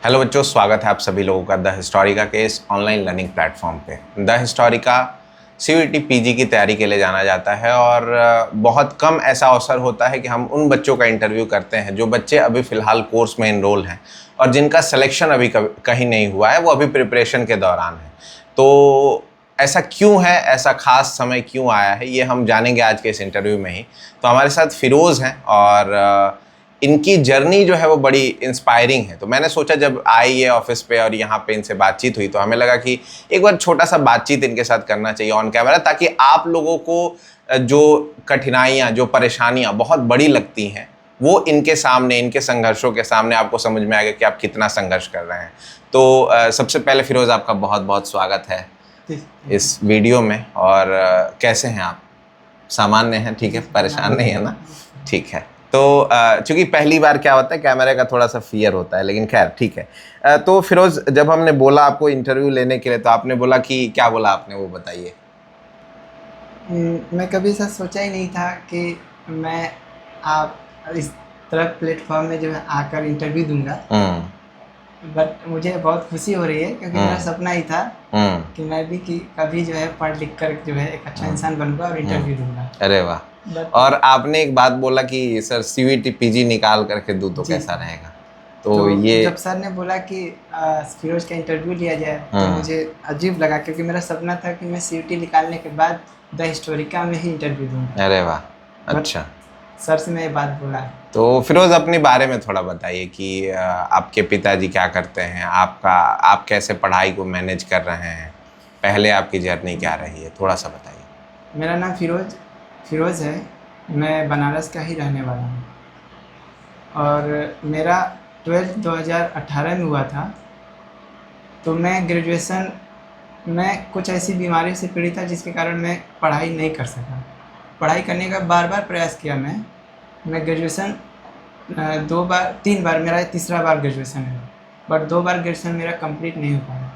Hello बच्चों, स्वागत है आप सभी लोगों का द हिस्टोरिका के इस ऑनलाइन लर्निंग प्लेटफॉर्म पे। द हिस्टोरिका सीयूईटी पीजी की तैयारी के लिए जाना जाता है और बहुत कम ऐसा अवसर होता है कि हम उन बच्चों का इंटरव्यू करते हैं जो बच्चे अभी फ़िलहाल कोर्स में इनरोल हैं और जिनका सिलेक्शन अभी कहीं नहीं हुआ है, वो अभी प्रिपरेशन के दौरान है। तो ऐसा क्यों है, ऐसा खास समय क्यों आया है, ये हम जानेंगे आज के इस इंटरव्यू में ही। तो हमारे साथ फिरोज़ हैं और इनकी जर्नी जो है वो बड़ी इंस्पायरिंग है। तो मैंने सोचा जब आई ये ऑफिस पे और यहाँ पे इनसे बातचीत हुई तो हमें लगा कि एक बार छोटा सा बातचीत इनके साथ करना चाहिए ऑन कैमरा, ताकि आप लोगों को जो कठिनाइयाँ, जो परेशानियाँ बहुत बड़ी लगती हैं, वो इनके सामने, इनके संघर्षों के सामने आपको समझ में आएगा कि आप कितना संघर्ष कर रहे हैं। तो सबसे पहले फिरोज़, आपका बहुत बहुत स्वागत है इस वीडियो में। और कैसे हैं आप? सामान्य हैं? ठीक है, परेशान नहीं है ना? ठीक है। तो चूंकि पहली बार क्या होता है, कैमरे का थोड़ा सा फियर होता है, लेकिन खैर ठीक है। तो फिरोज, जब हमने बोला आपको इंटरव्यू लेने के लिए, तो आपने बोला कि क्या बोला आपने, वो बताइए। मैं कभी ऐसा सोचा ही नहीं था कि मैं आप इस तरह प्लेटफॉर्म में जो है आकर इंटरव्यू दूंगा। बट मुझे बहुत खुशी हो रही है क्योंकि मेरा सपना ही था कि मैं भी कि कभी जो है पढ़ लिख कर जो है एक अच्छा इंसान बनूंगा और इंटरव्यू दूंगा। अरे वाह। और आपने एक बात बोला कि सर सीयूईटी पीजी निकाल करके दूं तो कैसा रहेगा, तो ये जब सर ने बोला कि फिरोज का इंटरव्यू लिया जाए तो मुझे अजीब लगा, क्योंकि मेरा सपना था कि मैं सीयूईटी निकालने के बाद द हिस्टोरिका में ही इंटरव्यू दूंगा। अरे वाह, अच्छा। सर से मैं ये बात बोला। तो फिरोज, अपने बारे में थोड़ा बताइए कि आपके पिताजी क्या करते हैं, आप कैसे पढ़ाई को मैनेज कर रहे हैं, पहले आपकी जर्नी क्या रही है, थोड़ा सा बताइए। मेरा नाम फिरोज़ है। मैं बनारस का ही रहने वाला हूँ और मेरा 12th 2018 में हुआ था। तो मैं ग्रेजुएशन में कुछ ऐसी बीमारी से पीड़ित था जिसके कारण मैं पढ़ाई नहीं कर सका। पढ़ाई करने का बार बार प्रयास किया मैं ग्रेजुएशन 3 बार, मेरा तीसरा बार ग्रेजुएशन है, बट 2 बार ग्रेजुएशन मेरा कंप्लीट नहीं हो पाया।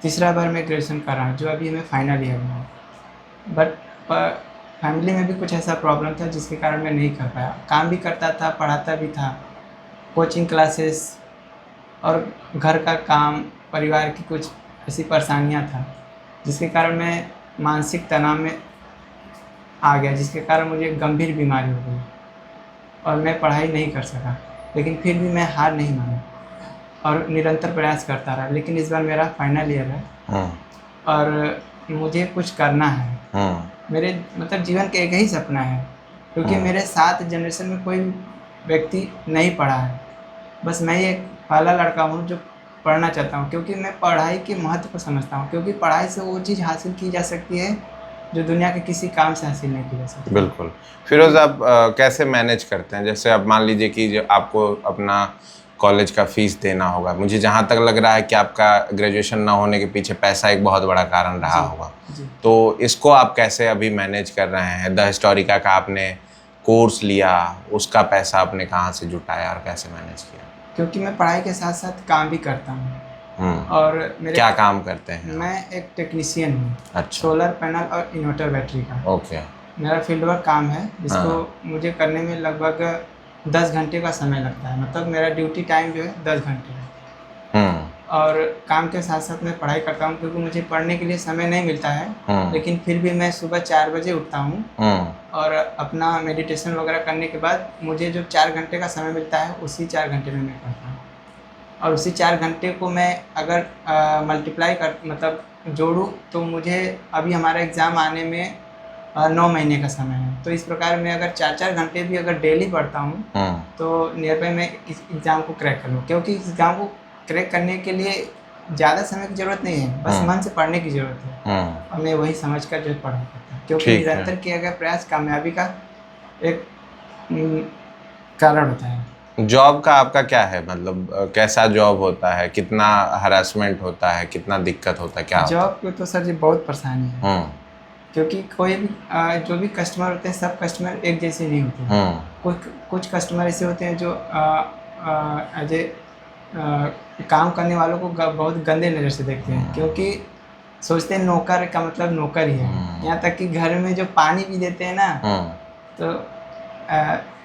तीसरा बार मैं ग्रेजुएशन कर रहा हूँ जो अभी मैं फाइनल ईयर में हूँ। बट फैमिली में भी कुछ ऐसा प्रॉब्लम था जिसके कारण मैं नहीं कर पाया। काम भी करता था, पढ़ाता भी था, कोचिंग क्लासेस और घर का काम, परिवार की कुछ ऐसी परेशानियां था जिसके कारण मैं मानसिक तनाव में आ गया, जिसके कारण मुझे गंभीर बीमारी हो गई और मैं पढ़ाई नहीं कर सका। लेकिन फिर भी मैं हार नहीं माना और निरंतर प्रयास करता रहा। लेकिन इस बार मेरा फाइनल ईयर है और मुझे कुछ करना है। मेरे मतलब जीवन का एक ही सपना है, क्योंकि मेरे 7 जनरेशन में कोई व्यक्ति नहीं पढ़ा है। बस मैं ही एक पहला लड़का हूँ जो पढ़ना चाहता हूँ, क्योंकि मैं पढ़ाई के महत्व को समझता हूँ। क्योंकि पढ़ाई से वो चीज़ हासिल की जा सकती है जो दुनिया के किसी काम से हासिल नहीं की जा सकती। बिल्कुल। फिरोज, आप कैसे मैनेज करते हैं? जैसे अब मान लीजिए कि जो आपको अपना कॉलेज का फीस देना होगा, मुझे जहाँ तक लग रहा है कि आपका ग्रेजुएशन ना होने के पीछे पैसा एक बहुत बड़ा कारण रहा होगा। तो इसको आप कैसे अभी मैनेज कर रहे हैं? द हिस्टोरिका का आपने कोर्स लिया, उसका पैसा आपने कहाँ से जुटाया और कैसे मैनेज किया? क्योंकि मैं पढ़ाई के साथ साथ काम भी करता हूँ। और मेरे क्या काम करते हैं? मैं एक टेक्नीशियन हूँ। अच्छा। सोलर पैनल और इन्वर्टर बैटरी का। ओके। मेरा फील्ड वर्क काम है जिसको मुझे करने में लगभग 10 घंटे का समय लगता है। मतलब मेरा ड्यूटी टाइम जो है 10 घंटे है। और काम के साथ साथ मैं पढ़ाई करता हूँ, क्योंकि मुझे पढ़ने के लिए समय नहीं मिलता है। लेकिन फिर भी मैं सुबह 4 बजे उठता हूँ और अपना मेडिटेशन वगैरह करने के बाद मुझे जो 4 घंटे का समय मिलता है उसी 4 घंटे में मैं पढ़ता हूँ। और उसी 4 घंटे को मैं अगर मल्टीप्लाई कर मतलब जोड़ूँ तो मुझे अभी हमारा एग्ज़ाम आने में 9 महीने का समय है। तो इस प्रकार मैं अगर 4-4 घंटे भी अगर डेली पढ़ता हूँ तो नियर बाई मैं इस एग्ज़ाम को क्रैक कर लूँ। क्योंकि इस एग्ज़ाम को क्रैक करने के लिए ज़्यादा समय की ज़रूरत नहीं है, बस मन से पढ़ने की ज़रूरत है। और मैं वही समझ कर जो पढ़ाई करता हूँ, क्योंकि निरंतर किया गया प्रयास कामयाबी का एक कारण होता है। जॉब का आपका क्या है, मतलब कैसा जॉब होता है, कितना हरासमेंट होता है, कितना दिक्कत होता है, क्या जॉब को तो सर जी बहुत परेशानी है। क्योंकि कोई भी जो भी कस्टमर होते हैं, सब कस्टमर एक जैसे नहीं होते। कुछ कस्टमर ऐसे होते हैं जो एज ए काम करने वालों को बहुत गंदे नज़र से देखते हैं, क्योंकि सोचते हैं नौकर का मतलब नौकर ही है। यहाँ तक कि घर में जो पानी भी देते हैं ना, तो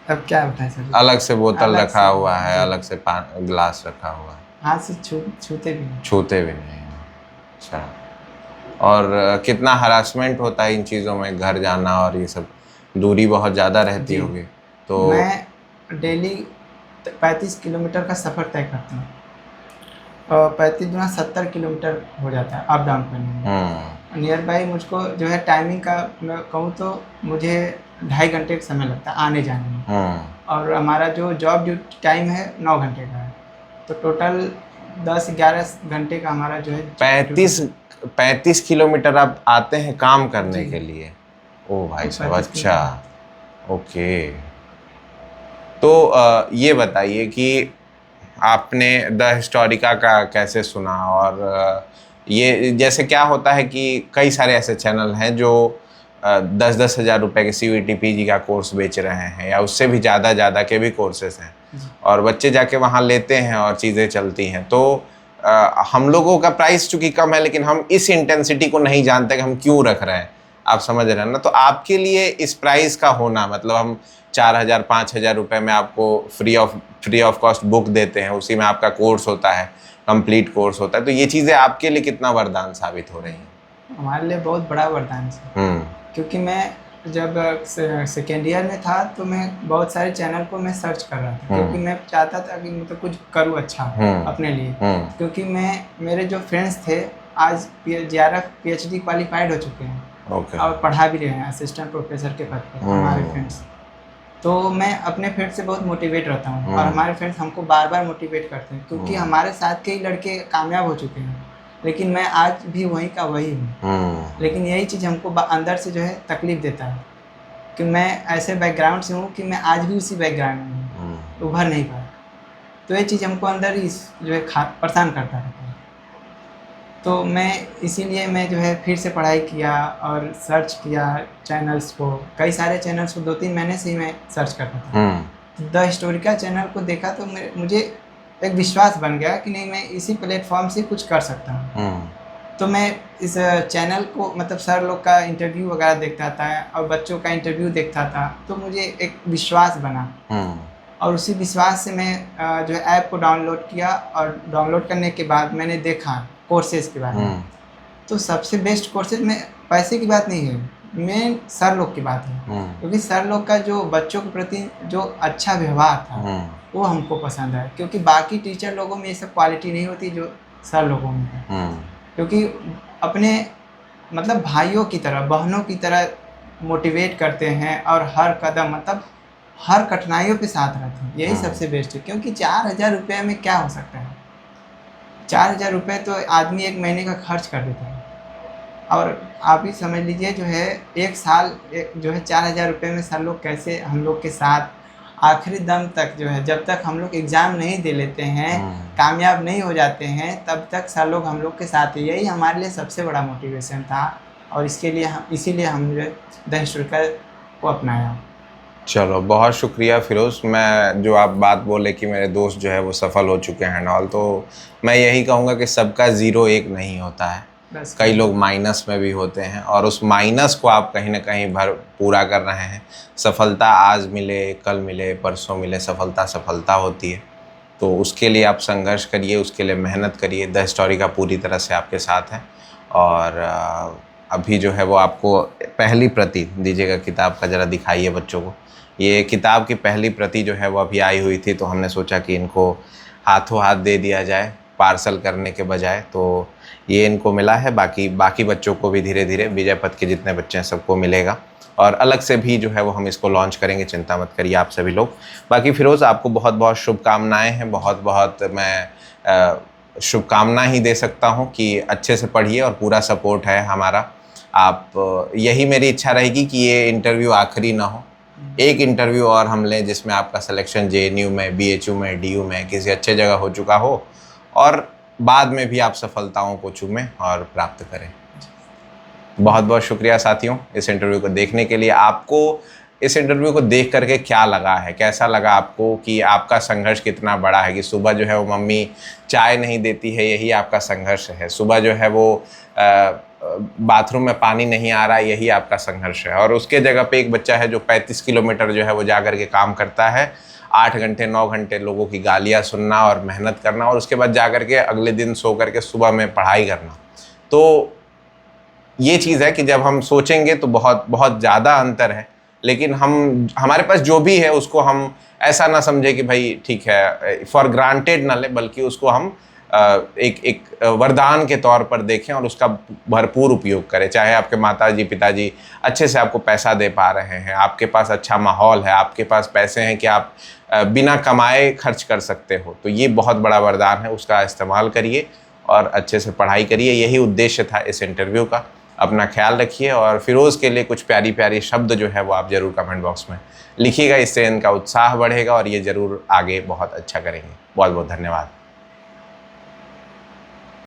अब क्या होता है सर, अलग से बोतल रखा हुआ है, अलग से गिलास रखा हुआ है। हाथ से छूते भी नहीं। छूते भी नहीं हैं। अच्छा। और कितना हरासमेंट होता है इन चीज़ों में, घर जाना और ये सब, दूरी बहुत ज़्यादा रहती जी, होगी तो? मैं डेली 35 किलोमीटर का सफ़र तय करता हूँ, और 35 गुना 70 किलोमीटर हो जाता है अप डाउन करने में। नियर बाई मुझको जो है टाइमिंग का मैं कहूँ तो मुझे 2.5 घंटे का समय लगता है आने जाने में, और हमारा जो जॉब ड्यूटी टाइम है 9 घंटे का है, तो टोटल 10-11 घंटे का हमारा जो है 35 किलोमीटर आप आते हैं काम करने जी, के लिए? ओ भाई साहब, 35 अच्छा, किलोमीटर। ओके। तो ये बताइए कि आपने द हिस्टोरिका का कैसे सुना, और ये जैसे क्या होता है कि कई सारे ऐसे चैनल हैं जो 10-10 हज़ार रुपए के CVT PG का कोर्स बेच रहे हैं, या उससे भी ज़्यादा के भी कोर्सेज हैं, जी, और बच्चे जाके वहाँ लेते हैं और चीज़ें चलती हैं। तो हम लोगों का प्राइस चूंकि कम है, लेकिन हम इस इंटेंसिटी को नहीं जानते कि हम क्यों रख रहे हैं, आप समझ रहे हैं ना? तो आपके लिए इस प्राइस का होना, मतलब हम 4,000 5,000 रुपये में आपको फ्री ऑफ कॉस्ट बुक देते हैं, उसी में आपका कोर्स होता है, कंप्लीट कोर्स होता है, तो ये चीज़ें आपके लिए कितना वरदान साबित हो रही हैं? हमारे लिए बहुत बड़ा वरदान है, हम्म। क्योंकि मैं जब सेकेंड ईयर में था तो मैं बहुत सारे चैनल को मैं सर्च कर रहा था, क्योंकि मैं चाहता था कि मतलब कुछ करूँ अच्छा अपने लिए, क्योंकि मेरे जो फ्रेंड्स थे आज JRF PhD क्वालिफाइड हो चुके हैं, ओके। और पढ़ा भी रहे हैं असिस्टेंट प्रोफेसर के पद पर हमारे फ्रेंड्स। तो मैं अपने फ्रेंड्स से बहुत मोटिवेट रहता हूँ, और हमारे फ्रेंड्स हमको बार बार मोटिवेट करते हैं, क्योंकि हमारे साथ के ही लड़के कामयाब हो चुके हैं, लेकिन मैं आज भी वहीं का वही हूँ। लेकिन यही चीज़ हमको अंदर से जो है तकलीफ़ देता है कि मैं ऐसे बैकग्राउंड से हूँ कि मैं आज भी उसी बैकग्राउंड में हूँ, उभर नहीं पाया। तो ये चीज़ हमको अंदर ही जो है परेशान करता रहता है। तो मैं इसीलिए मैं जो है फिर से पढ़ाई किया और सर्च किया चैनल्स को, कई सारे चैनल्स को 2-3 महीने से ही मैं सर्च करता था। द हिस्टोरिका चैनल को देखा तो मुझे एक विश्वास बन गया कि नहीं, मैं इसी प्लेटफॉर्म से कुछ कर सकता हूँ। तो मैं इस चैनल को मतलब सर लोग का इंटरव्यू वगैरह देखता था और बच्चों का इंटरव्यू देखता था, तो मुझे एक विश्वास बना, और उसी विश्वास से मैं जो है ऐप को डाउनलोड किया, और डाउनलोड करने के बाद मैंने देखा कोर्सेज के बारे में। तो सबसे बेस्ट कोर्सेज में पैसे की बात नहीं है, मेन सर लोग की बात है, क्योंकि सर लोग का जो बच्चों के प्रति जो अच्छा व्यवहार था वो हमको पसंद है, क्योंकि बाकी टीचर लोगों में ये सब क्वालिटी नहीं होती जो सर लोगों में है। क्योंकि अपने मतलब भाइयों की तरह, बहनों की तरह मोटिवेट करते हैं, और हर कदम मतलब हर कठिनाइयों पे साथ रहते हैं, यही सबसे बेस्ट है। क्योंकि 4,000 रुपये में क्या हो सकता है? 4,000 रुपये तो आदमी एक महीने का खर्च कर देता है, और आप ही समझ लीजिए जो है एक साल जो है 4,000 रुपये में सर लोग कैसे हम लोग के साथ आखिरी दम तक जो है, जब तक हम लोग एग्ज़ाम नहीं दे लेते हैं, कामयाब नहीं हो जाते हैं, तब तक सर लोग हम लोग के साथ है। यही हमारे लिए सबसे बड़ा मोटिवेशन था, और इसीलिए हम जो है द हिस्टोरिका को अपनाया। चलो, बहुत शुक्रिया फिरोज़। मैं जो आप बात बोले कि मेरे दोस्त जो है वो सफल हो चुके हैं ऑल, तो मैं यही कहूँगा कि सबका ज़ीरो एक नहीं होता है, कई लोग माइनस में भी होते हैं, और उस माइनस को आप कहीं ना कहीं पूरा कर रहे हैं। सफलता आज मिले, कल मिले, परसों मिले, सफलता होती है। तो उसके लिए आप संघर्ष करिए, उसके लिए मेहनत करिए। द हिस्टोरिका पूरी तरह से आपके साथ है, और अभी जो है वो आपको पहली प्रति दीजिएगा किताब का, ज़रा दिखाइए बच्चों को। ये किताब की पहली प्रति जो है वो अभी आई हुई थी, तो हमने सोचा कि इनको हाथों हाथ दे दिया जाए पार्सल करने के बजाय। तो ये इनको मिला है, बाकी बच्चों को भी धीरे धीरे, विजय पथ के जितने बच्चे हैं सबको मिलेगा, और अलग से भी जो है वो हम इसको लॉन्च करेंगे, चिंता मत करिए आप सभी लोग। बाकी फिरोज़, आपको बहुत बहुत शुभकामनाएँ हैं, बहुत बहुत मैं शुभकामना ही दे सकता हूँ कि अच्छे से पढ़िए, और पूरा सपोर्ट है हमारा। आप यही मेरी इच्छा रहेगी कि ये इंटरव्यू आखिरी ना हो, एक इंटरव्यू और हम लें जिसमें आपका सिलेक्शन JNU में, BHU में, DU में किसी अच्छे जगह हो चुका हो, और बाद में भी आप सफलताओं को चूमें और प्राप्त करें। बहुत बहुत शुक्रिया साथियों इस इंटरव्यू को देखने के लिए। आपको इस इंटरव्यू को देख करके क्या लगा है, कैसा लगा आपको, कि आपका संघर्ष कितना बड़ा है, कि सुबह जो है वो मम्मी चाय नहीं देती है, यही आपका संघर्ष है। सुबह जो है वो बाथरूम में पानी नहीं आ रहा, यही आपका संघर्ष है। और उसके जगह पे एक बच्चा है जो 35 किलोमीटर जो है वो जा कर के काम करता है, 8 घंटे 9 घंटे लोगों की गालियाँ सुनना और मेहनत करना और उसके बाद जा कर के अगले दिन सो करके सुबह में पढ़ाई करना। तो ये चीज़ है कि जब हम सोचेंगे तो बहुत बहुत ज़्यादा अंतर है, लेकिन हमारे पास जो भी है उसको हम ऐसा ना समझे कि भाई ठीक है, फॉर ग्रांटेड ना ले, बल्कि उसको हम एक वरदान के तौर पर देखें और उसका भरपूर उपयोग करें। चाहे आपके माताजी पिताजी अच्छे से आपको पैसा दे पा रहे हैं, आपके पास अच्छा माहौल है, आपके पास पैसे हैं कि आप बिना कमाए खर्च कर सकते हो, तो ये बहुत बड़ा वरदान है, उसका इस्तेमाल करिए और अच्छे से पढ़ाई करिए। यही उद्देश्य था इस इंटरव्यू का। अपना ख्याल रखिए और फिरोज़ के लिए कुछ प्यारी प्यारी शब्द जो है वो आप ज़रूर कमेंट बॉक्स में लिखिएगा, इससे इनका उत्साह बढ़ेगा और ये ज़रूर आगे बहुत अच्छा करेंगे। बहुत बहुत धन्यवाद।